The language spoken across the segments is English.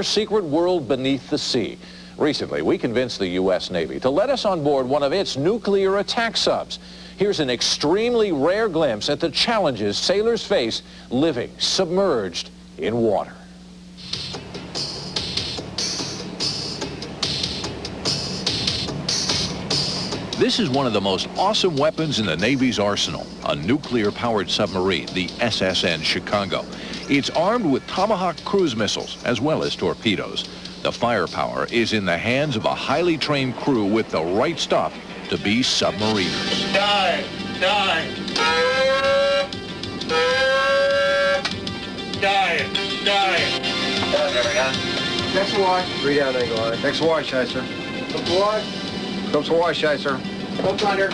Secret world beneath the sea. Recently, we convinced the U.S. Navy to let us on board one of its nuclear attack subs. Here's an extremely rare glimpse at the challenges sailors face living submerged in water. This is one of the most awesome weapons in the Navy's arsenal, a nuclear-powered submarine, the USS Chicago. It's armed with Tomahawk cruise missiles, as well as torpedoes. The firepower is in the hands of a highly trained crew with the right stuff to be submariners. Dive! Dive! Dive! Dive! There we go. Next watch. 3 down, angle on it. Next watch, sir. Up to watch. Up to watch, sir. Scope's under.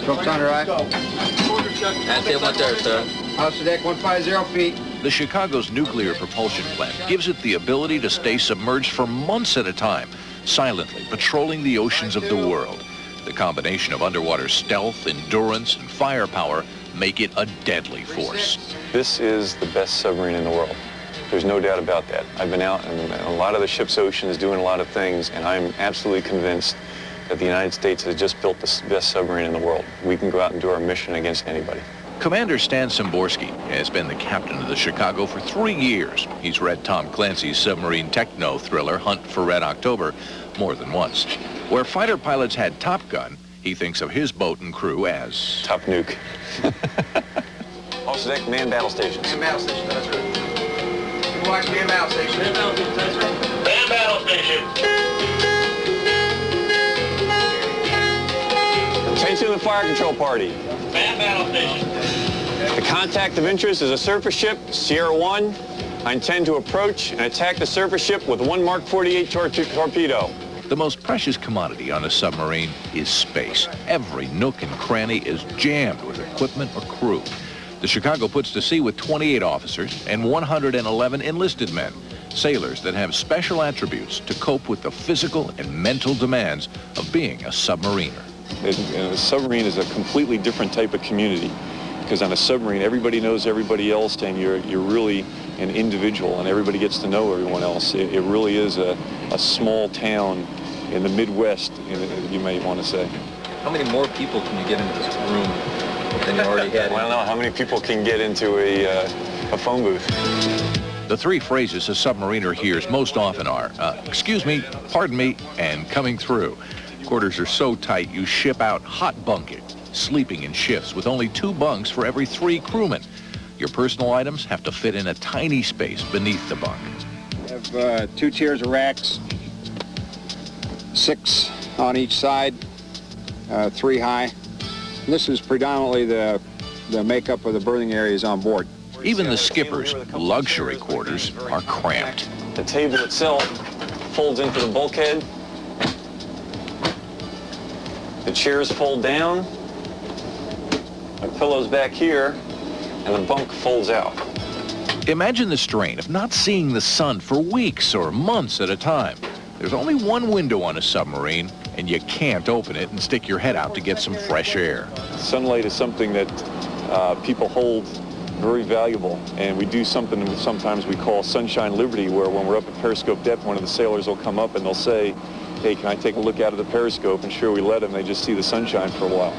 Scope's under, right? That's it, 1 3rd, sir. House to deck, 150 feet. The Chicago's nuclear propulsion plant gives it the ability to stay submerged for months at a time, silently patrolling the oceans of the world. The combination of underwater stealth, endurance, and firepower make it a deadly force. This is the best submarine in the world. There's no doubt about that. I've been out in a lot of the ship's oceans doing a lot of things, and I'm absolutely convinced that the United States has just built the best submarine in the world. We can go out and do our mission against anybody. Commander Stan Szymborski has been the captain of the Chicago for 3 years. He's read Tom Clancy's submarine techno thriller Hunt for Red October more than once. Where fighter pilots had Top Gun, he thinks of his boat and crew as Top Nuke. Also deck, man battle stations. Man battle station, that's right. You watch man battle station. Man battle station, that's right. Man battle station! Attention to the fire control party. Man battle station! The contact of interest is a surface ship, Sierra 1. I intend to approach and attack the surface ship with 1 Mark 48 torpedo. the most precious commodity on a submarine is space. Every nook and cranny is jammed with equipment or crew. The Chicago puts to sea with 28 officers and 111 enlisted men, sailors that have special attributes to cope with the physical and mental demands of being a submariner. A submarine is a completely different type of community, because on a submarine everybody knows everybody else, and you're really an individual, and everybody gets to know everyone else. It really is a small town in the Midwest, you might want to say. How many more people can you get into this room than you already had? I don't know how many people can get into a phone booth. The three phrases a submariner hears most often are, excuse me, pardon me, and coming through. Quarters are so tight you ship out hot bunking, sleeping in shifts with only 2 bunks for every 3 crewmen. Your personal items have to fit in a tiny space beneath the bunk. We have 2 tiers of racks, 6 on each side, 3 high. And this is predominantly the makeup of the berthing areas on board. Even the skipper's luxury quarters are cramped. The table itself folds into the bulkhead. The chairs fold down. My pillow's back here, and the bunk folds out. Imagine the strain of not seeing the sun for weeks or months at a time. There's only one window on a submarine, and you can't open it and stick your head out to get some fresh air. Sunlight is something that people hold very valuable, and we do something that sometimes we call sunshine liberty, where when we're up at periscope depth, one of the sailors will come up and they'll say, hey, can I take a look out of the periscope? And sure, we let them. They just see the sunshine for a while.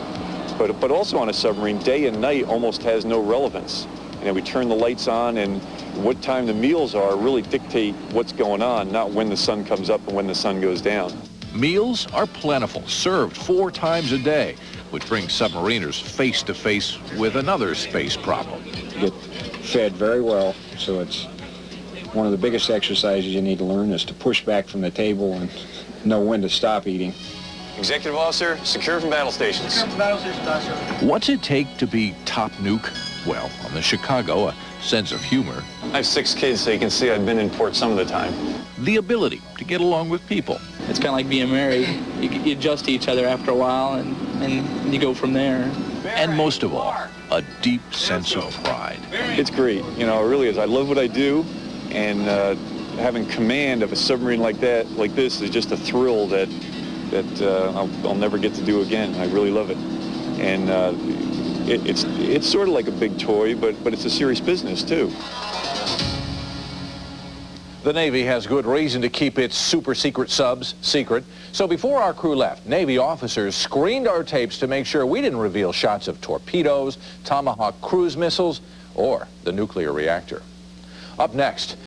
But also on a submarine, day and night almost has no relevance. You know, we turn the lights on, and what time the meals are really dictate what's going on, not when the sun comes up and when the sun goes down. Meals are plentiful, served 4 times a day, which brings submariners face to face with another space problem. You get fed very well, so it's one of the biggest exercises you need to learn is to push back from the table and know when to stop eating. Executive officer, secure from battle stations. What's it take to be top nuke? Well, on the Chicago, a sense of humor. I have 6 kids, so you can see I've been in port some of the time. The ability to get along with people. It's kind of like being married. You adjust to each other after a while, and you go from there. And most of all, a deep sense of pride. It's great. You know, it really is. I love what I do, and having command of a submarine like this is just a thrill that I'll never get to do again. I really love it. And it's sort of like a big toy, but it's a serious business too. The Navy has good reason to keep its super-secret subs secret. So before our crew left, Navy officers screened our tapes to make sure we didn't reveal shots of torpedoes, Tomahawk cruise missiles, or the nuclear reactor. Up next,